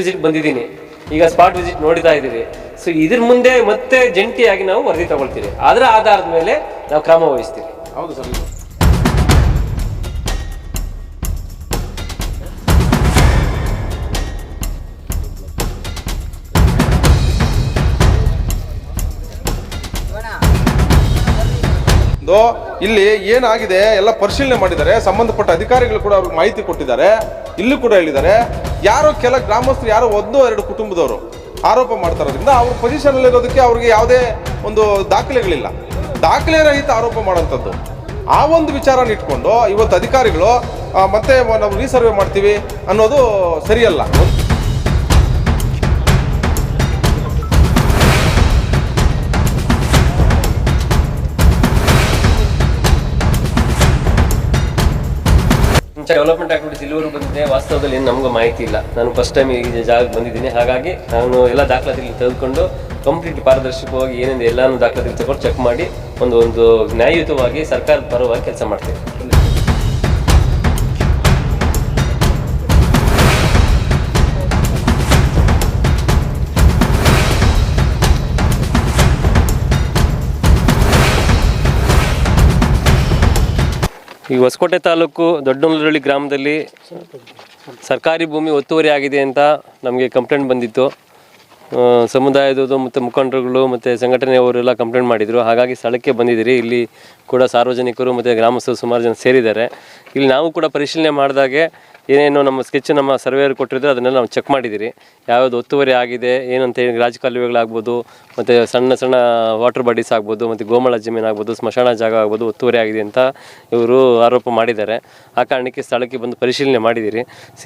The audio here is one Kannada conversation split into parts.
ವಿಸಿಟ್ ಬಂದಿದ್ದೀನಿ, ಈಗ ಸ್ಪಾಟ್ ವಿಸಿಟ್ ನೋಡ್ತಾ ಇದ್ದೀವಿ. ಸೊ ಇದ್ರ ಮುಂದೆ ಮತ್ತೆ ಜಂಟಿಯಾಗಿ ನಾವು ವರದಿ ತಗೊಳ್ತೀವಿ, ಅದರ ಆಧಾರದ ಮೇಲೆ ನಾವು ಕ್ರಮ ವಹಿಸ್ತೀವಿ. ಹೌದು ಸರ್. ಇಲ್ಲಿ ಏನಾಗಿದೆ ಎಲ್ಲ ಪರಿಶೀಲನೆ ಮಾಡಿದ್ದಾರೆ, ಸಂಬಂಧಪಟ್ಟ ಅಧಿಕಾರಿಗಳು ಕೂಡ ಅವ್ರಿಗೆ ಮಾಹಿತಿ ಕೊಟ್ಟಿದ್ದಾರೆ. ಇಲ್ಲೂ ಕೂಡ ಹೇಳಿದ್ದಾರೆ, ಯಾರೋ ಕೆಲ ಗ್ರಾಮಸ್ಥರು ಯಾರೋ 1-2 ಕುಟುಂಬದವರು ಆರೋಪ ಮಾಡ್ತಾ ಇರೋದ್ರಿಂದ ಅವ್ರ ಪೊಸಿಷನ್ ಅಲ್ಲಿ ಇರೋದಕ್ಕೆ ಅವ್ರಿಗೆ ಯಾವುದೇ ಒಂದು ದಾಖಲೆಗಳಿಲ್ಲ, ದಾಖಲೆ ರಹಿತ ಆರೋಪ ಮಾಡೋಂಥದ್ದು. ಆ ಒಂದು ವಿಚಾರನ ಇಟ್ಕೊಂಡು ಇವತ್ತು ಅಧಿಕಾರಿಗಳು ಮತ್ತೆ ನಾವು ರೀಸರ್ವೆ ಮಾಡ್ತೀವಿ ಅನ್ನೋದು ಸರಿಯಲ್ಲ. ಡೆವಲಪ್ಮೆಂಟ್ ಆಕ್ಟಿವಿಟೀಸ್ ಇಲ್ಲಿವರೆಗೂ ಬಂದಿದೆ, ವಾಸ್ತವದಲ್ಲಿ ಏನು ನಮಗೂ ಮಾಹಿತಿ ಇಲ್ಲ. ನಾನು ಫಸ್ಟ್ ಟೈಮ್ ಈ ಜಾಗಕ್ಕೆ ಬಂದಿದ್ದೀನಿ, ಹಾಗಾಗಿ ನಾನು ಎಲ್ಲ ದಾಖಲಾತಿಗಳು ತೆಗೆದುಕೊಂಡು ಕಂಪ್ಲೀಟ್ ಪಾರದರ್ಶಕವಾಗಿ ಏನೇನು ಎಲ್ಲಾನು ದಾಖಲಾತಿಗಳು ತಗೊಂಡು ಚೆಕ್ ಮಾಡಿ ಒಂದು ನ್ಯಾಯಯುತವಾಗಿ ಸರ್ಕಾರದ ಪರವಾಗಿ ಕೆಲಸ ಮಾಡ್ತೇವೆ. ಈ ಹೊಸಕೋಟೆ ತಾಲೂಕು ದೊಡ್ಡನೂರಳ್ಳಿ ಗ್ರಾಮದಲ್ಲಿ ಸರ್ಕಾರಿ ಭೂಮಿ ಒತ್ತುವರಿ ಆಗಿದೆ ಅಂತ ನಮಗೆ ಕಂಪ್ಲೇಂಟ್ ಬಂದಿತ್ತು. ಸಮುದಾಯದ ಮತ್ತು ಮುಖಂಡರುಗಳು ಮತ್ತು ಸಂಘಟನೆಯವರೆಲ್ಲ ಕಂಪ್ಲೇಂಟ್ ಮಾಡಿದರು. ಹಾಗಾಗಿ ಸ್ಥಳಕ್ಕೆ ಬಂದಿದ್ದೀರಿ. ಇಲ್ಲಿ ಕೂಡ ಸಾರ್ವಜನಿಕರು ಮತ್ತು ಗ್ರಾಮಸ್ಥರು ಸುಮಾರು ಜನ ಸೇರಿದ್ದಾರೆ. ಇಲ್ಲಿ ನಾವು ಕೂಡ ಪರಿಶೀಲನೆ ಮಾಡಿದಾಗೆ ಏನೇನು ನಮ್ಮ ಸ್ಕೆಚ್ ನಮ್ಮ ಸರ್ವೇಯರ್ ಕೊಟ್ಟಿದ್ರು ಅದನ್ನೆಲ್ಲ ನಾವು ಚೆಕ್ ಮಾಡಿದ್ದೀರಿ. ಯಾವ್ದು ಒತ್ತುವರಿ ಆಗಿದೆ ಏನಂತ ಹೇಳಿ ರಾಜಕಾಲುವೆಗಳಾಗ್ಬೋದು, ಮತ್ತು ಸಣ್ಣ ಸಣ್ಣ ವಾಟರ್ ಬಾಡೀಸ್ ಆಗ್ಬೋದು, ಮತ್ತು ಗೋಮಾಳ ಜಮೀನು ಆಗ್ಬೋದು, ಸ್ಮಶಾನ ಜಾಗ ಆಗ್ಬೋದು ಒತ್ತುವರಿ ಆಗಿದೆ ಅಂತ ಇವರು ಆರೋಪ ಮಾಡಿದ್ದಾರೆ. ಆ ಕಾರಣಕ್ಕೆ ಸ್ಥಳಕ್ಕೆ ಬಂದು ಪರಿಶೀಲನೆ ಮಾಡಿದ್ದೀರಿ.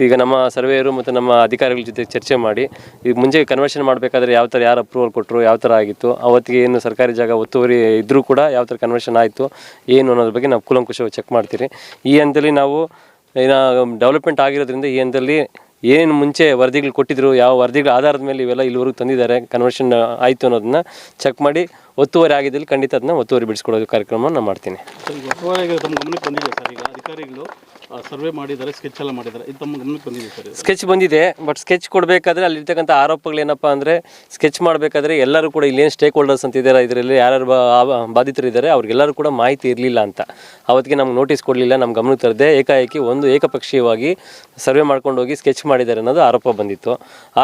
ಈಗ ನಮ್ಮ ಸರ್ವೇಯರು ಮತ್ತು ನಮ್ಮ ಅಧಿಕಾರಿಗಳ ಜೊತೆ ಚರ್ಚೆ ಮಾಡಿ ಈಗ ಮುಂಚೆ ಕನ್ವರ್ಷನ್ ಮಾಡಬೇಕಾದ್ರೆ ಯಾವ ಥರ ಯಾರು ಅಪ್ರೂವಲ್ ಕೊಟ್ಟರು, ಯಾವ ಥರ ಆಗಿತ್ತು, ಅವತ್ತಿಗೆ ಏನು ಸರ್ಕಾರಿ ಜಾಗ ಒತ್ತುವರಿ ಇದ್ದರೂ ಕೂಡ ಯಾವ ಥರ ಕನ್ವರ್ಷನ್ ಆಯಿತು ಏನು ಅನ್ನೋದ್ರ ಬಗ್ಗೆ ನಾವು ಕೂಲಂಕುಷವಾಗಿ ಚೆಕ್ ಮಾಡ್ತೀರಿ. ಈ ಹಂತದಲ್ಲಿ ನಾವು ಏನೋ ಡೆವಲಪ್ಮೆಂಟ್ ಆಗಿರೋದ್ರಿಂದ ಈ ಹಂತದಲ್ಲಿ ಏನು ಮುಂಚೆ ವರದಿಗಳು ಕೊಟ್ಟಿದ್ರು, ಯಾವ ವರದಿಗಳ ಆಧಾರದ ಮೇಲೆ ಇವೆಲ್ಲ ಇಲ್ಲಿವರೆಗೂ ತಂದಿದ್ದಾರೆ, ಕನ್ವರ್ಷನ್ ಆಯಿತು ಅನ್ನೋದನ್ನ ಚೆಕ್ ಮಾಡಿ ಒತ್ತುವರಿ ಆಗಿದ್ದಲ್ಲಿ ಖಂಡಿತ ಅದನ್ನ ಒತ್ತುವರಿ ಬಿಡಿಸ್ಕೊಳ್ಳೋದು ಕಾರ್ಯಕ್ರಮ ನಾನು ಮಾಡ್ತೀನಿ. ಸರ್ವೆ ಮಾಡಿದ್ದಾರೆ, ಸ್ಕೆಚ್ ಎಲ್ಲ ಮಾಡಿದ್ದಾರೆ, ಇದು ತಮ್ಮ ಗಮನಕ್ಕೆ ಬಂದಿದೆ ಸರ್? ಸ್ಕೆಚ್ ಬಂದಿದೆ, ಬಟ್ ಸ್ಕೆಚ್ ಕೊಡಬೇಕಾದ್ರೆ ಅಲ್ಲಿರ್ತಕ್ಕಂಥ ಆರೋಪಗಳು ಏನಪ್ಪ ಅಂದರೆ, ಸ್ಕೆಚ್ ಮಾಡಬೇಕಾದ್ರೆ ಎಲ್ಲರೂ ಕೂಡ ಇಲ್ಲೇನು ಸ್ಟೇಕ್ ಹೋಲ್ಡರ್ಸ್ ಅಂತ ಇದ್ದಾರೆ, ಇದರಲ್ಲಿ ಯಾರು ಬಾಧಿತರು ಇದ್ದಾರೆ ಅವ್ರಿಗೆಲ್ಲರೂ ಕೂಡ ಮಾಹಿತಿ ಇರಲಿಲ್ಲ ಅಂತ ಅವತ್ತಿಗೆ ನಮ್ಗೆ ನೋಟಿಸ್ ಕೊಡಲಿಲ್ಲ, ನಮ್ಮ ಗಮನಕ್ಕೆ ತರದೆ ಏಕಾಏಕಿ ಏಕಪಕ್ಷೀಯವಾಗಿ ಸರ್ವೆ ಮಾಡ್ಕೊಂಡು ಹೋಗಿ ಸ್ಕೆಚ್ ಮಾಡಿದ್ದಾರೆ ಅನ್ನೋದು ಆರೋಪ ಬಂದಿತ್ತು.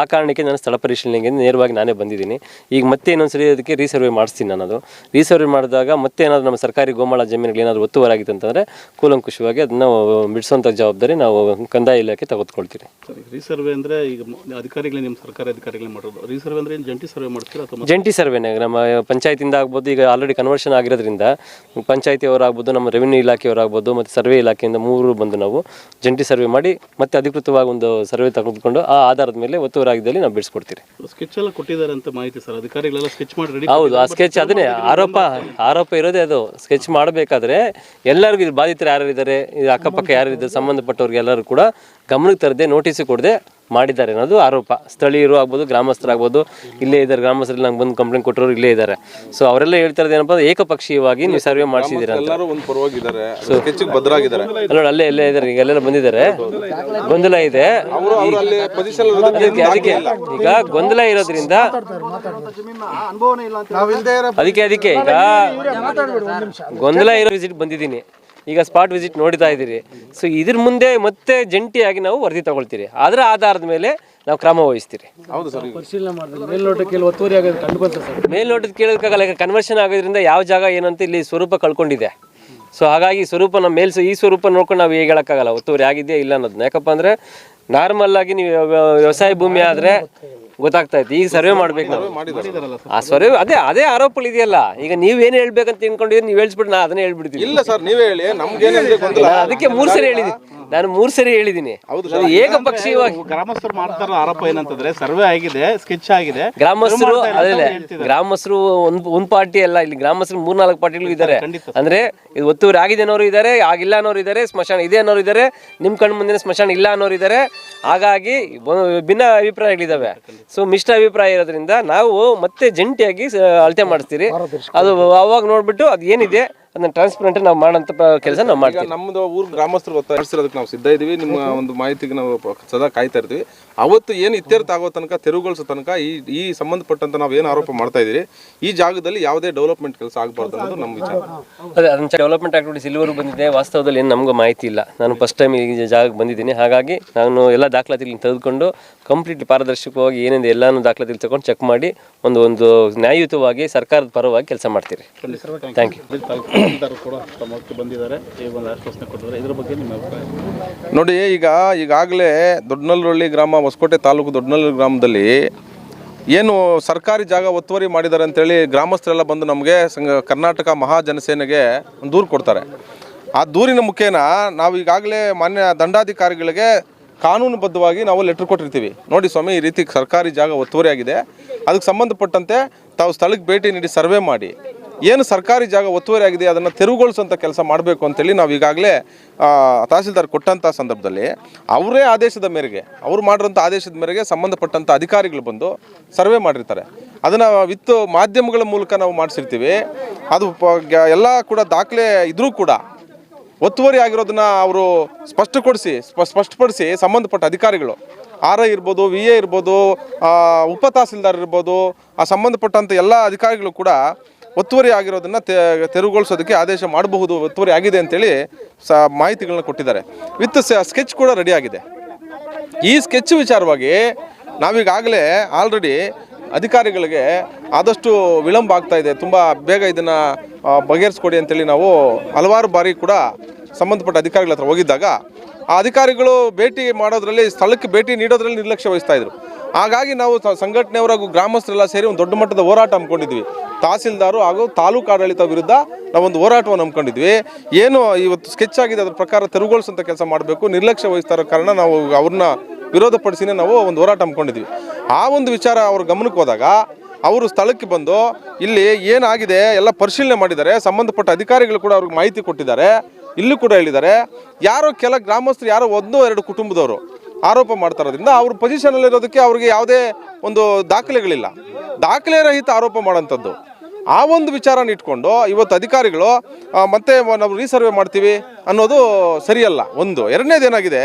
ಆ ಕಾರಣಕ್ಕೆ ನಾನು ಸ್ಥಳ ಪರಿಶೀಲನೆಗೆ ನೇರವಾಗಿ ನಾನೇ ಬಂದಿದ್ದೀನಿ. ಈಗ ಮತ್ತೆ ಇನ್ನೊಂದ್ಸರಿ ಅದಕ್ಕೆ ರೀಸರ್ವೆ ಮಾಡಿಸ್ತೀನಿ. ನಾನು ರೀಸರ್ವೆ ಮಾಡಿದಾಗ ಮತ್ತೆ ಏನಾದರೂ ನಮ್ಮ ಸರ್ಕಾರಿ ಗೋಮಾಳ ಜಮೀನುಗಳು ಏನಾದರೂ ಒತ್ತುವರಿ ಆಗಿತ್ತು ಅಂತಂದರೆ ಕೂಲಂಕುಷವಾಗಿ ಅದನ್ನು ಬಿಡಿಸುವಂಥ ಜವಾಬ್ದಾರಿ ನಾವು ಕಂದಾಯ ಇಲಾಖೆ ತೆಗೆದುಕೊಳ್ತೀವಿ. ರೀಸರ್ವೆ ಅಂದರೆ ಈಗ ಅಧಿಕಾರಿಗಳೇ ನಿಮ್ಮ ಸರ್ಕಾರಿ ಅಧಿಕಾರಿಗಳೇ ಮಾಡೋದು. ರೀಸರ್ವೆ ಅಂದರೆ ಏನು ಜಂಟಿ ಸರ್ವೆ ಮಾಡ್ತೀರಾ ಅಥವಾ? ಜಂಟಿ ಸರ್ವೆನೇ ನಮ್ಮ ಪಂಚಾಯತಿಂದ ಆಗ್ಬೋದು. ಈಗ ಆಲ್ರೆಡಿ ಕನ್ವರ್ಷನ್ ಆಗಿರೋದ್ರಿಂದ ಪಂಚಾಯತಿಯವರಾಗ್ಬೋದು, ನಮ್ಮ ರೆವಿನ್ಯೂ ಇಲಾಖೆಯವರಾಗ್ಬೋದು ಮತ್ತು ಸರ್ವೆ ಇಲಾಖೆಯಿಂದ 3 ಬಂದು ನಾವು ಜಂಟಿ ಸರ್ವೆ ಮಾಡಿ ಮತ್ತೆ ಅಧಿಕೃತವಾಗಿ ಒಂದು ಸರ್ವೆ ತೆಗೆದುಕೊಂಡು ಆ ಆಧಾರದ ಮೇಲೆ ಒತ್ತುವರಿ ಆಗಿದ್ದಲ್ಲಿ ನಾವು ಬಿಡಿಸ್ಕೊಡ್ತೀವಿ. ಸ್ಕೆಚ್ ಎಲ್ಲ ಕೊಟ್ಟಿದ್ದಾರೆ ಅಂತ ಮಾಹಿತಿ ಸರ್, ಅಧಿಕಾರಿಗಳೆಲ್ಲ ಸ್ಕೆಚ್ ಮಾಡಿ ರೆಡಿ? ಹೌದು, ಆ ಸ್ಕೆಚ್ ಅದನ್ನೇ ಆರೋಪ ಇರೋದೇ ಅದು. ಸ್ಕೆಚ್ ಮಾಡಬೇಕಾದ್ರೆ ಎಲ್ಲರಿಗೂ ಇದು ಬಾಧಿತರು ಯಾರಿದ್ದಾರೆ, ಇದು ಅಕ್ಕಪಕ್ಕ ಯಾರಿದ್ದಾರೆ, ಸಂಬಂಧಪಟ್ಟವ್ರಿಗೆ ಎಲ್ಲರೂ ಕೂಡ ಗಮನಕ್ಕೆ ತರದೆ ನೋಟಿಸ್ ಕೊಡದೆ ಮಾಡಿದ್ದಾರೆ ಅನ್ನೋದು ಆರೋಪ. ಸ್ಥಳೀಯರು ಆಗ್ಬೋದು, ಗ್ರಾಮಸ್ಥರಾಗ್ಬೋದು, ಇಲ್ಲೇ ಇದ್ದಾರೆ, ಗ್ರಾಮಸ್ಥರಲ್ಲಿ ನಂಗೆ ಬಂದು ಕಂಪ್ಲೇಂಟ್ ಕೊಟ್ಟರು ಇಲ್ಲೇ ಇದ್ದಾರೆ. ಸೊ ಅವರೆಲ್ಲ ಹೇಳ್ತಾ ಇರೋದು ಏನಪ್ಪ, ಏಕಪಕ್ಷೀಯವಾಗಿ ನೀವು ಸರ್ವೆ ಮಾಡಿಸಿದ್ದೀರಾ ಅಂತ. ನೋಡಿ ಅಲ್ಲೇ ಇದ್ದಾರೆ, ಈಗ ಎಲ್ಲೆಲ್ಲ ಬಂದಿದ್ದಾರೆ, ಗೊಂದಲ ಇದೆ. ಅದಕ್ಕೆ ಈಗ ಗೊಂದಲ ಇರೋದ್ರಿಂದ ಅದಕ್ಕೆ ಈಗ ಗೊಂದಲ ಇರೋ ವಿಸಿಟ್ ಬಂದಿದ್ದೀನಿ, ಈಗ ಸ್ಪಾಟ್ ವಿಸಿಟ್ ನೋಡ್ತಾ ಇದ್ದೀರಿ. ಸೊ ಇದ್ರ ಮುಂದೆ ಮತ್ತೆ ಜಂಟಿಯಾಗಿ ನಾವು ವರದಿ ತಗೊಳ್ತೀವಿ, ಅದರ ಆಧಾರದ ಮೇಲೆ ನಾವು ಕ್ರಮ ವಹಿಸ್ತೀವಿ. ಹೌದು ಸರ್. ಮೇಲ್ನೋಟಕ್ಕೆ ಕೇಳೋದಕ್ಕಾಗಲ್ಲ, ಈಗ ಕನ್ವರ್ಷನ್ ಆಗೋದ್ರಿಂದ ಯಾವ ಜಾಗ ಏನಂತ ಇಲ್ಲಿ ಸ್ವರೂಪ ಕಳ್ಕೊಂಡಿದೆ. ಸೊ ಹಾಗಾಗಿ ಸ್ವರೂಪ ನಮ್ಮ ಈ ಸ್ವರೂಪ ನೋಡ್ಕೊಂಡು ನಾವು ಹೇಗೆ ಹೇಳೋಕ್ಕಾಗಲ್ಲ ಒತ್ತುವರಿ ಆಗಿದೆಯಾ ಇಲ್ಲ ಅನ್ನೋದನ್ನ. ಯಾಕಪ್ಪ ಅಂದರೆ ನಾರ್ಮಲ್ ಆಗಿ ನೀವು ವ್ಯವಸಾಯ ಭೂಮಿ ಆದರೆ ಗೊತ್ತಾಗ್ತಾ ಇತ್ತು. ಈಗ ಸರ್ವೆ ಮಾಡ್ಬೇಕು ನಾವು. ಆ ಸರ್ವೆ ಅದೇ ಆರೋಪಗಳು ಇದೆಯಲ್ಲ. ಈಗ ನೀವೇನು ಹೇಳ್ಬೇಕಂತ ತಿಳ್ಕೊಂಡಿದ್ರೆ ನೀವು ಹೇಳ್ಸ್ಬಿಟ್ಟು ನಾನು ಅದನ್ನೇ ಹೇಳ್ಬಿಡ್ತೀನಿ. ಇಲ್ಲ ಸರ್, ನೀವೇ ಹೇಳಿ. ಅದಕ್ಕೆ 3 ಸರಿ ಹೇಳಿದ್ದೀನಿ ನಾನು, 3 ಸರಿ ಹೇಳಿದ್ದೀನಿ. ಏಕಪಕ್ಷೀಯವಾಗಿ ಗ್ರಾಮಸ್ಥರು ಮಾಡ್ತಾರೋ ಆರೋಪ ಏನಂತಂದ್ರೆ ಸರ್ವೆ ಆಗಿದೆ, ಸ್ಕೆಚ್ ಆಗಿದೆ. ಗ್ರಾಮಸ್ಥರು ಗ್ರಾಮಸ್ಥರು ಒಂದ್ ಪಾರ್ಟಿ ಅಲ್ಲ, ಇಲ್ಲಿ ಗ್ರಾಮಸ್ಥರು 3-4 ಪಾರ್ಟಿಗಳು ಇದ್ದಾರೆ. ಅಂದ್ರೆ ಇದು ಒತ್ತುವರಿ ಆಗಿದೆ ಅನ್ನೋರು ಇದ್ದಾರೆ, ಆಗಿಲ್ಲ ಅನ್ನೋರು ಇದ್ದಾರೆ, ಸ್ಮಶಾನ ಇದೆ ಅನ್ನೋರು ಇದ್ದಾರೆ, ನಿಮ್ ಕಣ್ಣು ಮುಂದಿನ ಸ್ಮಶಾನ ಇಲ್ಲ ಅನ್ನೋರು ಇದ್ದಾರೆ. ಹಾಗಾಗಿ ಭಿನ್ನ ಅಭಿಪ್ರಾಯಗಳಿದ್ದಾವೆ. ಸೊ ಮಿಶ್ರ ಅಭಿಪ್ರಾಯ ಇರೋದ್ರಿಂದ ನಾವು ಮತ್ತೆ ಜಂಟಿಯಾಗಿ ಅಳತೆ ಮಾಡಿಸ್ತೀರಿ. ಅದು ಅವಾಗ ನೋಡ್ಬಿಟ್ಟು ಅದು ಏನಿದೆ ಅದನ್ನ ಟ್ರಾನ್ಸ್ಪರೆಂಟ್ ನಾವು ಮಾಡೋಂಥ ಕೆಲಸ ನಾವು ಮಾಡ್ತೀವಿ. ನಮ್ಮದು ಊರು ಗ್ರಾಮಸ್ಥರು ಒತ್ತಾಯಿಸಿರೋದಕ್ಕೆ ನಾವು ಸಿದ್ಧ ಇದ್ದೀವಿ. ನಿಮ್ಮ ಒಂದು ಮಾಹಿತಿಗೆ ನಾವು ಸದಾ ಕಾಯ್ತಾ ಇರ್ತೀವಿ. ಅವತ್ತು ಏನು ಇತ್ಯರ್ಥ ಆಗೋ ತನಕ, ತೆರವುಗೊಳಿಸೋ ತನಕ ಈ ಸಂಬಂಧಪಟ್ಟಂತ ನಾವು ಏನು ಆರೋಪ ಮಾಡ್ತಾ ಇದ್ದೀರಿ, ಈ ಜಾಗದಲ್ಲಿ ಯಾವುದೇ ಡೆವಲಪ್ಮೆಂಟ್ ಕೆಲಸ ಆಗಬಾರ್ದು ಅನ್ನೋದು ನಮ್ಮ ವಿಚಾರ. ಅದೇ ಅದನ್ನ ಡೆವಲಪ್ಮೆಂಟ್ ಆಕ್ಟಿವಿಟೀಸ್ ಇಲ್ಲಿವರೆಗೂ ಬಂದಿದೆ. ವಾಸ್ತವದಲ್ಲಿ ಏನು ನಮಗೂ ಮಾಹಿತಿ ಇಲ್ಲ. ನಾನು ಫಸ್ಟ್ ಟೈಮ್ ಈ ಜಾಗಕ್ಕೆ ಬಂದಿದ್ದೀನಿ. ಹಾಗಾಗಿ ನಾನು ಎಲ್ಲ ದಾಖಲಾತಿಗಳನ್ನ ತೆಗೆದುಕೊಂಡು ಕಂಪ್ಲೀಟ್ ಪಾರದರ್ಶಕವಾಗಿ ಏನಿದೆ ಎಲ್ಲಾನು ದಾಖಲಾತಿಗಳು ತಗೊಂಡು ಚೆಕ್ ಮಾಡಿ ಒಂದು ನ್ಯಾಯಯುತವಾಗಿ ಸರ್ಕಾರದ ಪರವಾಗಿ ಕೆಲಸ ಮಾಡ್ತೀರಿ. Thank you. ಕೂಡ ತಮ್ಮಕ್ಕೆ ಬಂದಿದ್ದಾರೆ, ಈ ಒಂದು ಆಶ್ವಾಸನೆ ಕೊಟ್ಟಿದ್ದಾರೆ. ಇದ್ರ ಬಗ್ಗೆ ನಿಮ್ಮ ಅಭಿಪ್ರಾಯ? ನೋಡಿ, ಈಗಾಗಲೇ ದೊಡ್ಡನಲ್ಲೂರಳ್ಳಿ ಗ್ರಾಮ, ಹೊಸಕೋಟೆ ತಾಲೂಕು ದೊಡ್ಡನಲ್ಲೂರು ಗ್ರಾಮದಲ್ಲಿ ಏನು ಸರ್ಕಾರಿ ಜಾಗ ಒತ್ತುವರಿ ಮಾಡಿದ್ದಾರೆ ಅಂತೇಳಿ ಗ್ರಾಮಸ್ಥರೆಲ್ಲ ಬಂದು ನಮಗೆ ಕರ್ನಾಟಕ ಮಹಾಜನಸೇನೆಗೆ ಒಂದು ದೂರು ಕೊಡ್ತಾರೆ. ಆ ದೂರಿನ ಮುಖೇನ ನಾವು ಈಗಾಗಲೇ ಮಾನ್ಯ ದಂಡಾಧಿಕಾರಿಗಳಿಗೆ ಕಾನೂನುಬದ್ಧವಾಗಿ ನಾವು ಲೆಟ್ರ್ ಕೊಟ್ಟಿರ್ತೀವಿ. ನೋಡಿ ಸ್ವಾಮಿ, ಈ ರೀತಿ ಸರ್ಕಾರಿ ಜಾಗ ಒತ್ತುವರಿ ಆಗಿದೆ, ಅದಕ್ಕೆ ಸಂಬಂಧಪಟ್ಟಂತೆ ತಾವು ಸ್ಥಳಕ್ಕೆ ಭೇಟಿ ನೀಡಿ ಸರ್ವೆ ಮಾಡಿ ಏನು ಸರ್ಕಾರಿ ಜಾಗ ಒತ್ತುವರಿ ಆಗಿದೆ ಅದನ್ನು ತೆರವುಗೊಳಿಸುವಂಥ ಕೆಲಸ ಮಾಡಬೇಕು ಅಂತೇಳಿ ನಾವು ಈಗಾಗಲೇ ತಹಸೀಲ್ದಾರ್ ಕೊಟ್ಟಂಥ ಸಂದರ್ಭದಲ್ಲಿ ಅವರೇ ಆದೇಶದ ಮೇರೆಗೆ, ಅವ್ರು ಮಾಡಿರೋಂಥ ಆದೇಶದ ಮೇರೆಗೆ ಸಂಬಂಧಪಟ್ಟಂಥ ಅಧಿಕಾರಿಗಳು ಬಂದು ಸರ್ವೆ ಮಾಡಿರ್ತಾರೆ. ಅದನ್ನು ವಿತ್ ಮಾಧ್ಯಮಗಳ ಮೂಲಕ ನಾವು ಮಾಡಿಸಿರ್ತೀವಿ. ಅದು ಎಲ್ಲ ಕೂಡ ದಾಖಲೆ ಇದ್ರೂ ಕೂಡ ಒತ್ತುವರಿ ಆಗಿರೋದನ್ನ ಅವರು ಸ್ಪಷ್ಟಪಡಿಸಿ ಸಂಬಂಧಪಟ್ಟ ಅಧಿಕಾರಿಗಳು RI ಇರ್ಬೋದು, VA ಇರ್ಬೋದು, ಉಪ ತಹಸೀಲ್ದಾರ್ ಇರ್ಬೋದು, ಆ ಸಂಬಂಧಪಟ್ಟಂಥ ಎಲ್ಲ ಅಧಿಕಾರಿಗಳು ಕೂಡ ಒತ್ತುವರಿ ಆಗಿರೋದನ್ನು ತೆರವುಗೊಳಿಸೋದಕ್ಕೆ ಆದೇಶ ಮಾಡಬಹುದು, ಒತ್ತುವರಿ ಆಗಿದೆ ಅಂತೇಳಿ ಮಾಹಿತಿಗಳನ್ನ ಕೊಟ್ಟಿದ್ದಾರೆ. ವಿತ್ ಸ್ಕೆಚ್ ಕೂಡ ರೆಡಿ ಆಗಿದೆ. ಈ ಸ್ಕೆಚ್ ವಿಚಾರವಾಗಿ ನಾವೀಗಾಗಲೇ ಆಲ್ರೆಡಿ ಅಧಿಕಾರಿಗಳಿಗೆ ಆದಷ್ಟು ವಿಳಂಬ ಆಗ್ತಾ ಇದೆ, ತುಂಬ ಬೇಗ ಇದನ್ನು ಬಗೆಹರಿಸ್ಕೊಡಿ ಅಂತೇಳಿ ನಾವು ಹಲವಾರು ಬಾರಿ ಕೂಡ ಸಂಬಂಧಪಟ್ಟ ಅಧಿಕಾರಿಗಳ ಹತ್ರ ಹೋಗಿದ್ದಾಗ ಆ ಅಧಿಕಾರಿಗಳು ಭೇಟಿ ಮಾಡೋದ್ರಲ್ಲಿ, ಸ್ಥಳಕ್ಕೆ ಭೇಟಿ ನೀಡೋದ್ರಲ್ಲಿ ನಿರ್ಲಕ್ಷ್ಯ ವಹಿಸ್ತಾ ಇದ್ರು. ಹಾಗಾಗಿ ನಾವು ಸಂಘಟನೆಯವರು ಹಾಗೂ ಗ್ರಾಮಸ್ಥರೆಲ್ಲ ಸೇರಿ ಒಂದು ದೊಡ್ಡ ಮಟ್ಟದ ಹೋರಾಟ ಹಮ್ಮಿಕೊಂಡಿದ್ವಿ. ತಹಸೀಲ್ದಾರು ಹಾಗೂ ತಾಲೂಕು ಆಡಳಿತ ವಿರುದ್ಧ ನಾವೊಂದು ಹೋರಾಟವನ್ನು ಹಮ್ಮಿಕೊಂಡಿದ್ವಿ. ಏನು ಇವತ್ತು ಸ್ಕೆಚ್ ಆಗಿದೆ ಅದ್ರ ಪ್ರಕಾರ ತೆರವುಗೊಳಿಸುವಂಥ ಕೆಲಸ ಮಾಡಬೇಕು, ನಿರ್ಲಕ್ಷ್ಯ ವಹಿಸ್ತಾ ಇರೋ ಕಾರಣ ನಾವು ಅವ್ರನ್ನ ವಿರೋಧಪಡಿಸಿನೇ ನಾವು ಒಂದು ಹೋರಾಟ ಹಮ್ಮಿಕೊಂಡಿದ್ವಿ. ಆ ಒಂದು ವಿಚಾರ ಅವ್ರ ಗಮನಕ್ಕೆ ಹೋದಾಗ ಅವರು ಸ್ಥಳಕ್ಕೆ ಬಂದು ಇಲ್ಲಿ ಏನಾಗಿದೆ ಎಲ್ಲ ಪರಿಶೀಲನೆ ಮಾಡಿದ್ದಾರೆ. ಸಂಬಂಧಪಟ್ಟ ಅಧಿಕಾರಿಗಳು ಕೂಡ ಅವ್ರಿಗೆ ಮಾಹಿತಿ ಕೊಟ್ಟಿದ್ದಾರೆ. ಇಲ್ಲೂ ಕೂಡ ಹೇಳಿದ್ದಾರೆ, ಯಾರೋ ಕೆಲ ಗ್ರಾಮಸ್ಥರು ಯಾರೋ 1-2 ಕುಟುಂಬದವರು ಆರೋಪ ಮಾಡ್ತಾ ಇರೋದ್ರಿಂದ ಅವ್ರ ಪೊಸಿಷನಲ್ಲಿರೋದಕ್ಕೆ ಅವ್ರಿಗೆ ಯಾವುದೇ ಒಂದು ದಾಖಲೆಗಳಿಲ್ಲ, ದಾಖಲೆ ರಹಿತ ಆರೋಪ ಮಾಡೋಂಥದ್ದು. ಆ ಒಂದು ವಿಚಾರನ ಇಟ್ಕೊಂಡು ಇವತ್ತು ಅಧಿಕಾರಿಗಳು ಮತ್ತೆ ನಾವು ರೀಸರ್ವೆ ಮಾಡ್ತೀವಿ ಅನ್ನೋದು ಸರಿಯಲ್ಲ. ಒಂದು ಎರಡನೇದೇನಾಗಿದೆ,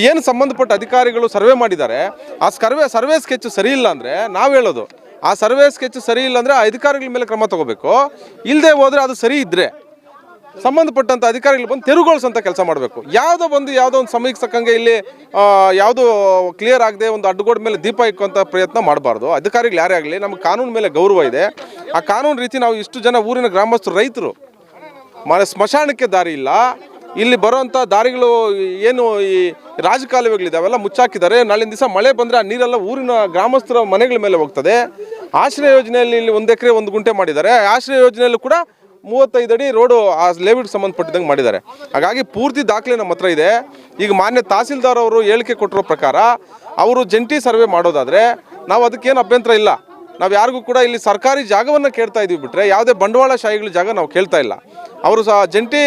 ಏನು ಸಂಬಂಧಪಟ್ಟ ಅಧಿಕಾರಿಗಳು ಸರ್ವೆ ಮಾಡಿದ್ದಾರೆ, ಆ ಸರ್ವೆ ಸ್ಕೆಚ್ ಸರಿ ಇಲ್ಲ ಅಂದರೆ ನಾವು ಹೇಳೋದು, ಆ ಸರ್ವೆ ಸ್ಕೆಚ್ ಸರಿ ಇಲ್ಲ ಅಂದರೆ ಆ ಅಧಿಕಾರಿಗಳ ಮೇಲೆ ಕ್ರಮ ತಗೋಬೇಕು. ಇಲ್ಲದೆ ಹೋದರೆ ಅದು ಸರಿ ಇದ್ದರೆ ಸಂಬಂಧಪಟ್ಟಂಥ ಅಧಿಕಾರಿಗಳು ಬಂದು ತೆರವುಗೊಳಿಸೋಂಥ ಕೆಲಸ ಮಾಡಬೇಕು. ಯಾವುದೋ ಒಂದು ಸಮಯಕ್ಕೆ ತಕ್ಕಂಗೆ ಇಲ್ಲಿ ಯಾವುದೋ ಕ್ಲಿಯರ್ ಆಗದೆ ಒಂದು ಅಡ್ಡಗೋಡ ಮೇಲೆ ದೀಪ ಇಕ್ಕುವಂಥ ಪ್ರಯತ್ನ ಮಾಡಬಾರ್ದು. ಅಧಿಕಾರಿಗಳು ಯಾರೇ ಆಗಲಿ, ನಮಗೆ ಕಾನೂನು ಮೇಲೆ ಗೌರವ ಇದೆ. ಆ ಕಾನೂನು ರೀತಿ ನಾವು ಇಷ್ಟು ಜನ ಊರಿನ ಗ್ರಾಮಸ್ಥರು, ರೈತರು, ಸ್ಮಶಾನಕ್ಕೆ ದಾರಿ ಇಲ್ಲ, ಇಲ್ಲಿ ಬರೋವಂಥ ದಾರಿಗಳು ಏನು ಈ ರಾಜಕಾಲುವೆಗಳಿದೆ ಅವೆಲ್ಲ ಮುಚ್ಚಾಕಿದ್ದಾರೆ. ನಾಳಿನ ದಿವಸ ಮಳೆ ಬಂದರೆ ಆ ನೀರೆಲ್ಲ ಊರಿನ ಗ್ರಾಮಸ್ಥರ ಮನೆಗಳ ಮೇಲೆ ಹೋಗ್ತದೆ. ಆಶ್ರಯ ಯೋಜನೆಯಲ್ಲಿ ಇಲ್ಲಿ 1 ಎಕರೆ 1 ಗುಂಟೆ ಮಾಡಿದ್ದಾರೆ. ಆಶ್ರಯ ಯೋಜನೆಯಲ್ಲೂ ಕೂಡ 35 ಅಡಿ ರೋಡು ಆ ಲೇಔಟ್ಗೆ ಸಂಬಂಧಪಟ್ಟಿದ್ದಂಗೆ ಮಾಡಿದ್ದಾರೆ. ಹಾಗಾಗಿ ಪೂರ್ತಿ ದಾಖಲೆ ನಮ್ಮ ಹತ್ರ ಇದೆ. ಈಗ ಮಾನ್ಯ ತಹಸೀಲ್ದಾರ್ ಅವರು ಹೇಳಿಕೆ ಕೊಟ್ಟಿರೋ ಪ್ರಕಾರ ಅವರು ಜಂಟಿ ಸರ್ವೆ ಮಾಡೋದಾದರೆ ನಾವು ಅದಕ್ಕೇನು ಅಭ್ಯಂತರ ಇಲ್ಲ. ನಾವು ಯಾರಿಗೂ ಕೂಡ ಇಲ್ಲಿ ಸರ್ಕಾರಿ ಜಾಗವನ್ನು ಕೇಳ್ತಾ ಇದ್ದೀವಿ ಬಿಟ್ಟರೆ ಯಾವುದೇ ಬಂಡವಾಳಶಾಹಿಗಳ ಜಾಗ ನಾವು ಕೇಳ್ತಾ ಇಲ್ಲ. ಅವರು ಸಹ ಜಂಟಿ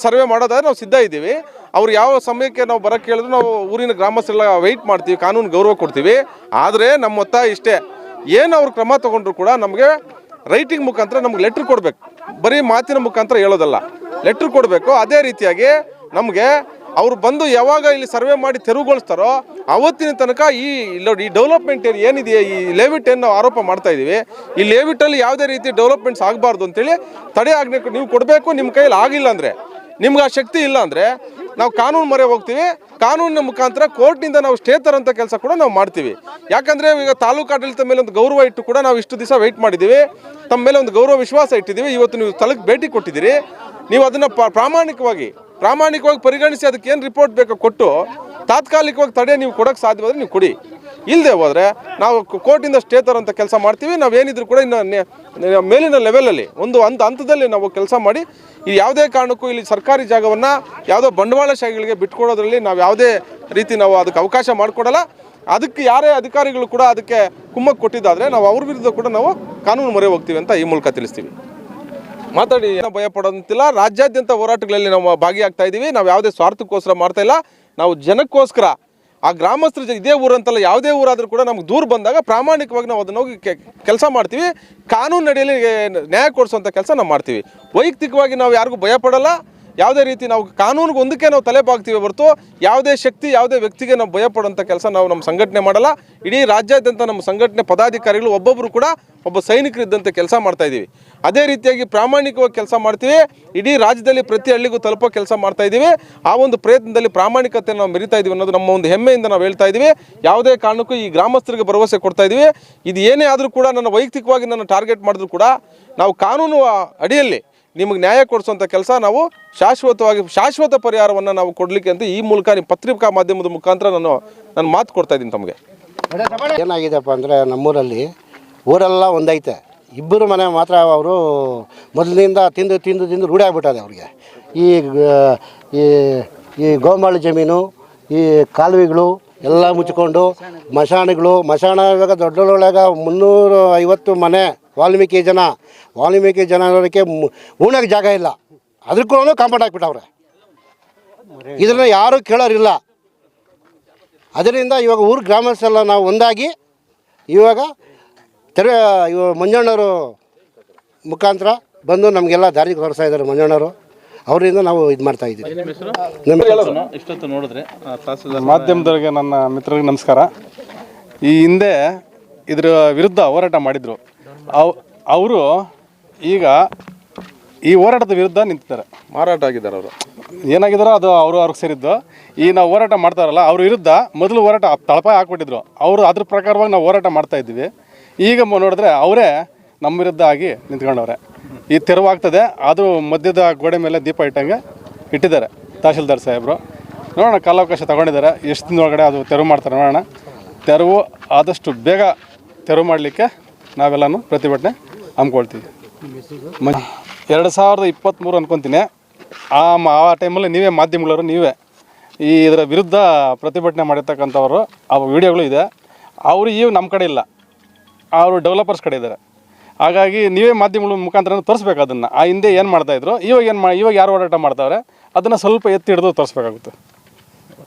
ಸರ್ವೆ ಮಾಡೋದಾದ್ರೆ ನಾವು ಸಿದ್ಧ ಇದ್ದೀವಿ. ಅವ್ರು ಯಾವ ಸಮಯಕ್ಕೆ ನಾವು ಬರೋಕ್ಕೆ ಹೇಳಿದ್ರು ನಾವು ಊರಿನ ಗ್ರಾಮಸ್ಥರೆಲ್ಲ ವೆಯ್ಟ್ ಮಾಡ್ತೀವಿ, ಕಾನೂನು ಗೌರವ ಕೊಡ್ತೀವಿ. ಆದರೆ ನಮ್ಮ ಒತ್ತಾಯ ಇಷ್ಟೇ, ಏನು ಅವ್ರು ಕ್ರಮ ತೊಗೊಂಡ್ರು ಕೂಡ ನಮಗೆ ರೈಟಿಂಗ್ ಮುಖಾಂತರ ನಮ್ಗೆ ಲೆಟ್ರ್ ಕೊಡಬೇಕು, ಬರೀ ಮಾತಿನ ಮುಖಾಂತರ ಹೇಳೋದಲ್ಲ, ಲೆಟ್ರ್ ಕೊಡಬೇಕು. ಅದೇ ರೀತಿಯಾಗಿ ನಮಗೆ ಅವರು ಬಂದು ಯಾವಾಗ ಇಲ್ಲಿ ಸರ್ವೆ ಮಾಡಿ ತೆರವುಗೊಳಿಸ್ತಾರೋ ಅವತ್ತಿನ ತನಕ ಈ ಡೆವಲಪ್ಮೆಂಟ್ ಏನಿದೆಯಾ, ಈ ಲೇಔಟ್ ಏನು ನಾವು ಆರೋಪ ಮಾಡ್ತಾ ಇದ್ದೀವಿ, ಈ ಲೇಔಟಲ್ಲಿ ಯಾವುದೇ ರೀತಿ ಡೆವಲಪ್ಮೆಂಟ್ಸ್ ಆಗಬಾರ್ದು ಅಂತೇಳಿ ತಡೆ ಆಜ್ಞೆ ನೀವು ಕೊಡಬೇಕು. ನಿಮ್ಮ ಕೈಯಲ್ಲಿ ಆಗಿಲ್ಲ ಅಂದರೆ, ನಿಮ್ಗೆ ಆ ಶಕ್ತಿ ಇಲ್ಲ ಅಂದರೆ ನಾವು ಕಾನೂನು ಮೊರೆ ಹೋಗ್ತೀವಿ. ಕಾನೂನಿನ ಮುಖಾಂತರ ಕೋರ್ಟ್ನಿಂದ ನಾವು ಸ್ಟೇ ತರೋಂಥ ಕೆಲಸ ಕೂಡ ನಾವು ಮಾಡ್ತೀವಿ. ಯಾಕಂದರೆ ಈಗ ತಾಲೂಕು ಆಡಳಿತ ಮೇಲೆ ಒಂದು ಗೌರವ ಇಟ್ಟು ಕೂಡ ನಾವು ಇಷ್ಟು ದಿವಸ ವೆಯ್ಟ್ ಮಾಡಿದ್ದೀವಿ, ತಮ್ಮ ಮೇಲೆ ಒಂದು ಗೌರವ ವಿಶ್ವಾಸ ಇಟ್ಟಿದ್ದೀವಿ. ಇವತ್ತು ನೀವು ಸ್ಥಳಕ್ಕೆ ಭೇಟಿ ಕೊಟ್ಟಿದ್ದೀರಿ, ನೀವು ಅದನ್ನು ಪ್ರಾಮಾಣಿಕವಾಗಿ ಪರಿಗಣಿಸಿ ಅದಕ್ಕೆ ಏನು ರಿಪೋರ್ಟ್ ಬೇಕೋ ಕೊಟ್ಟು ತಾತ್ಕಾಲಿಕವಾಗಿ ತಡೆ ನೀವು ಕೊಡೋಕ್ಕೆ ಸಾಧ್ಯವಾದರೆ ನೀವು ಕೊಡಿ. ಇಲ್ಲದೆ ಹೋದರೆ ನಾವು ಕೋರ್ಟಿಂದ ಸ್ಟೇ ತರೋಂಥ ಕೆಲಸ ಮಾಡ್ತೀವಿ. ನಾವೇನಿದ್ರು ಕೂಡ ಇನ್ನು ಮೇಲಿನ ಲೆವೆಲಲ್ಲಿ ಒಂದು ಹಂತದಲ್ಲಿ ನಾವು ಕೆಲಸ ಮಾಡಿ ಈ ಯಾವುದೇ ಕಾರಣಕ್ಕೂ ಇಲ್ಲಿ ಸರ್ಕಾರಿ ಜಾಗವನ್ನು ಯಾವುದೋ ಬಂಡವಾಳಶಾಹಿಗಳಿಗೆ ಬಿಟ್ಕೊಡೋದ್ರಲ್ಲಿ ನಾವು ಯಾವುದೇ ರೀತಿ ನಾವು ಅದಕ್ಕೆ ಅವಕಾಶ ಮಾಡಿಕೊಡಲ್ಲ. ಅದಕ್ಕೆ ಯಾರೇ ಅಧಿಕಾರಿಗಳು ಕೂಡ ಅದಕ್ಕೆ ಕುಮ್ಮಕ್ಕು ಕೊಟ್ಟಿದ್ದಾದರೆ ನಾವು ಅವ್ರ ವಿರುದ್ಧ ಕೂಡ ನಾವು ಕಾನೂನು ಮೊರೆ ಹೋಗ್ತೀವಿ ಅಂತ ಈ ಮೂಲಕ ತಿಳಿಸ್ತೀವಿ. ಮಾತಾಡಿ ಏನೋ ಭಯ ಪಡೋದಂತಿಲ್ಲ. ರಾಜ್ಯಾದ್ಯಂತ ಹೋರಾಟಗಳಲ್ಲಿ ನಾವು ಭಾಗಿಯಾಗ್ತಾ ಇದ್ದೀವಿ. ನಾವು ಯಾವುದೇ ಸ್ವಾರ್ಥಕ್ಕೋಸ್ಕರ ಮಾಡ್ತಾ ಇಲ್ಲ, ನಾವು ಜನಕ್ಕೋಸ್ಕರ ಆ ಗ್ರಾಮಸ್ಥರ ಇದೇ ಊರಂತಲ್ಲ ಯಾವುದೇ ಊರಾದರೂ ಕೂಡ ನಮ್ಗೆ ದೂರ ಬಂದಾಗ ಪ್ರಾಮಾಣಿಕವಾಗಿ ನಾವು ಅದನ್ನ ಹೋಗಿ ಕೆಲಸ ಮಾಡ್ತೀವಿ. ಕಾನೂನು ಅಡಿಯಲ್ಲಿ ನ್ಯಾಯ ಕೊಡಿಸುವಂಥ ಕೆಲಸ ನಾವು ಮಾಡ್ತೀವಿ. ವೈಯಕ್ತಿಕವಾಗಿ ನಾವು ಯಾರಿಗೂ ಭಯಪಡಲ್ಲ. ಯಾವುದೇ ರೀತಿ ನಾವು ಕಾನೂನಿಗೆ ಒಂದಕ್ಕೆ ನಾವು ತಲೆ ಬಾಗ್ತೀವಿ ಹೊರತು ಯಾವುದೇ ಶಕ್ತಿ ಯಾವುದೇ ವ್ಯಕ್ತಿಗೆ ನಾವು ಭಯಪಡುವಂಥ ಕೆಲಸ ನಾವು ನಮ್ಮ ಸಂಘಟನೆ ಮಾಡಲ್ಲ. ಇಡೀ ರಾಜ್ಯಾದ್ಯಂತ ನಮ್ಮ ಸಂಘಟನೆ ಪದಾಧಿಕಾರಿಗಳು ಒಬ್ಬೊಬ್ಬರು ಕೂಡ ಒಬ್ಬ ಸೈನಿಕರಿದ್ದಂತೆ ಕೆಲಸ ಮಾಡ್ತಾ ಇದ್ದೀವಿ. ಅದೇ ರೀತಿಯಾಗಿ ಪ್ರಾಮಾಣಿಕವಾಗಿ ಕೆಲಸ ಮಾಡ್ತೀವಿ. ಇಡೀ ರಾಜ್ಯದಲ್ಲಿ ಪ್ರತಿ ಹಳ್ಳಿಗೂ ತಲುಪೋ ಕೆಲಸ ಮಾಡ್ತಾ ಇದ್ದೀವಿ. ಆ ಒಂದು ಪ್ರಯತ್ನದಲ್ಲಿ ಪ್ರಾಮಾಣಿಕತೆ ನಾವು ಮೆರಿತಾ ಇದ್ದೀವಿ ಅನ್ನೋದು ನಮ್ಮ ಒಂದು ಹೆಮ್ಮೆಯಿಂದ ನಾವು ಹೇಳ್ತಾ ಇದ್ದೀವಿ. ಯಾವುದೇ ಕಾರಣಕ್ಕೂ ಈ ಗ್ರಾಮಸ್ಥರಿಗೆ ಭರವಸೆ ಕೊಡ್ತಾ ಇದ್ದೀವಿ. ಇದು ಏನೇ ಆದರೂ ಕೂಡ ನನ್ನ ವೈಯಕ್ತಿಕವಾಗಿ ನನ್ನ ಟಾರ್ಗೆಟ್ ಮಾಡಿದ್ರು ಕೂಡ ನಾವು ಕಾನೂನು ಅಡಿಯಲ್ಲಿ ನಿಮಗೆ ನ್ಯಾಯ ಕೊಡಿಸುವಂಥ ಕೆಲಸ ನಾವು ಶಾಶ್ವತ ಪರಿಹಾರವನ್ನು ನಾವು ಕೊಡಲಿಕ್ಕೆ ಅಂತ ಈ ಮೂಲಕ ನಿಮ್ಮ ಪತ್ರಿಕಾ ಮಾಧ್ಯಮದ ಮುಖಾಂತರ ನಾನು ಮಾತು ಕೊಡ್ತಾ ಇದ್ದೀನಿ ತಮಗೆ. ಏನಾಗಿದೆಪ್ಪ ಅಂದರೆ ನಮ್ಮೂರಲ್ಲಿ ಊರೆಲ್ಲ ಒಂದೈತೆ, ಇಬ್ಬರು ಮನೆ ಮಾತ್ರ ಅವರು ಮೊದಲಿನಿಂದ ತಿಂದು ರೂಢಿ ಆಗ್ಬಿಟ್ಟದೆ ಅವ್ರಿಗೆ. ಈ ಗೋಮಾಳು ಜಮೀನು, ಈ ಕಾಲುವೆಗಳು ಎಲ್ಲ ಮುಚ್ಚಿಕೊಂಡು ಮಶಾಣ ಇವಾಗ ದೊಡ್ಡೊಳಗೆ 350 ಮನೆ ವಾಲ್ಮೀಕಿ ಜನಕ್ಕೆ ಉಣ್ಣಕ್ಕೆ ಜಾಗ ಇಲ್ಲ. ಅದಕ್ಕೂ ಕಾಂಪೌಂಡ್ ಹಾಕ್ಬಿಟ್ಟವ್ರೆ. ಇದನ್ನು ಯಾರೂ ಕೇಳೋರಿಲ್ಲ. ಅದರಿಂದ ಇವಾಗ ಊರು ಗ್ರಾಮಸ್ಥರೆಲ್ಲ ನಾವು ಒಂದಾಗಿ ಇವಾಗ ಮಂಜಣ್ಣವರು ಮುಖಾಂತರ ಬಂದು ನಮಗೆಲ್ಲ ದಾರಿ ತೋರಿಸ್ತಾ ಇದ್ದಾರೆ. ಮಂಜಣ್ಣವರು ಅವರಿಂದ ನಾವು ಇದು ಮಾಡ್ತಾ ಇದ್ದೀವಿ. ಇಷ್ಟೊತ್ತು ನೋಡಿದ್ರೆ ಮಾಧ್ಯಮದವರಿಗೆ, ನನ್ನ ಮಿತ್ರರಿಗೆ ನಮಸ್ಕಾರ. ಈ ಹಿಂದೆ ಇದರ ವಿರುದ್ಧ ಹೋರಾಟ ಮಾಡಿದರು. ಅವರು ಈಗ ಈ ಹೋರಾಟದ ವಿರುದ್ಧ ನಿಂತಿದ್ದಾರೆ, ಮಾರಾಟ ಆಗಿದ್ದಾರೆ. ಅವರು ಏನಾಗಿದ್ದಾರೋ ಅದು ಅವ್ರಿಗೆ ಸೇರಿದ್ದು. ಈ ನಾವು ಹೋರಾಟ ಮಾಡ್ತಾರಲ್ಲ ಅವ್ರ ವಿರುದ್ಧ ಮೊದಲು ಹೋರಾಟ ತಳಪಾಯ ಹಾಕ್ಬಿಟ್ಟಿದ್ರು. ಅವರು ಅದ್ರ ಪ್ರಕಾರವಾಗಿ ನಾವು ಹೋರಾಟ ಮಾಡ್ತಾ ಇದ್ದೀವಿ. ಈಗ ನೋಡಿದ್ರೆ ಅವರೇ ನಮ್ಮ ವಿರುದ್ಧ ಆಗಿ ನಿಂತ್ಕೊಂಡವ್ರೆ. ಈ ತೆರವಾಗ್ತದೆ, ಅದು ಮಧ್ಯದ ಗೋಡೆ ಮೇಲೆ ದೀಪ ಇಟ್ಟಿದ್ದಾರೆ ತಹಶೀಲ್ದಾರ್ ಸಾಹೇಬರು. ನೋಡೋಣ, ಕಾಲಾವಕಾಶ ತಗೊಂಡಿದ್ದಾರೆ. ಎಷ್ಟು ದಿನದೊಳಗಡೆ ಅದು ತೆರವು ಮಾಡ್ತಾರೆ ನೋಡೋಣ. ತೆರವು ಆದಷ್ಟು ಬೇಗ ತೆರವು ಮಾಡಲಿಕ್ಕೆ ನಾವೆಲ್ಲನೂ ಪ್ರತಿಭಟನೆ ಹಮ್ಮಿಕೊಳ್ತೀವಿ. 2023 ಅನ್ಕೊತೀನಿ. ಆ ಟೈಮಲ್ಲಿ ನೀವೇ ಮಾಧ್ಯಮಗಳವರು ಇದರ ವಿರುದ್ಧ ಪ್ರತಿಭಟನೆ ಮಾಡಿರ್ತಕ್ಕಂಥವ್ರು ಆ ವಿಡಿಯೋಗಳು ಇದೆ. ಅವರು ಈಗ ನಮ್ಮ ಕಡೆ ಇಲ್ಲ, ಅವರು ಡೆವಲಪರ್ಸ್ ಕಡೆ ಇದ್ದಾರೆ. ಹಾಗಾಗಿ ನೀವೇ ಮಾಧ್ಯಮಗಳ ಮುಖಾಂತರ ತೋರಿಸ್ಬೇಕು ಅದನ್ನು. ಆ ಹಿಂದೆ ಏನು ಮಾಡ್ತಾಯಿದ್ರು, ಇವಾಗ ಯಾರು ಹೋರಾಟ ಮಾಡ್ತಾವ್ರೆ ಅದನ್ನು ಸ್ವಲ್ಪ ಎತ್ತಿ ಹಿಡಿದು ತೋರಿಸ್ಬೇಕಾಗುತ್ತೆ.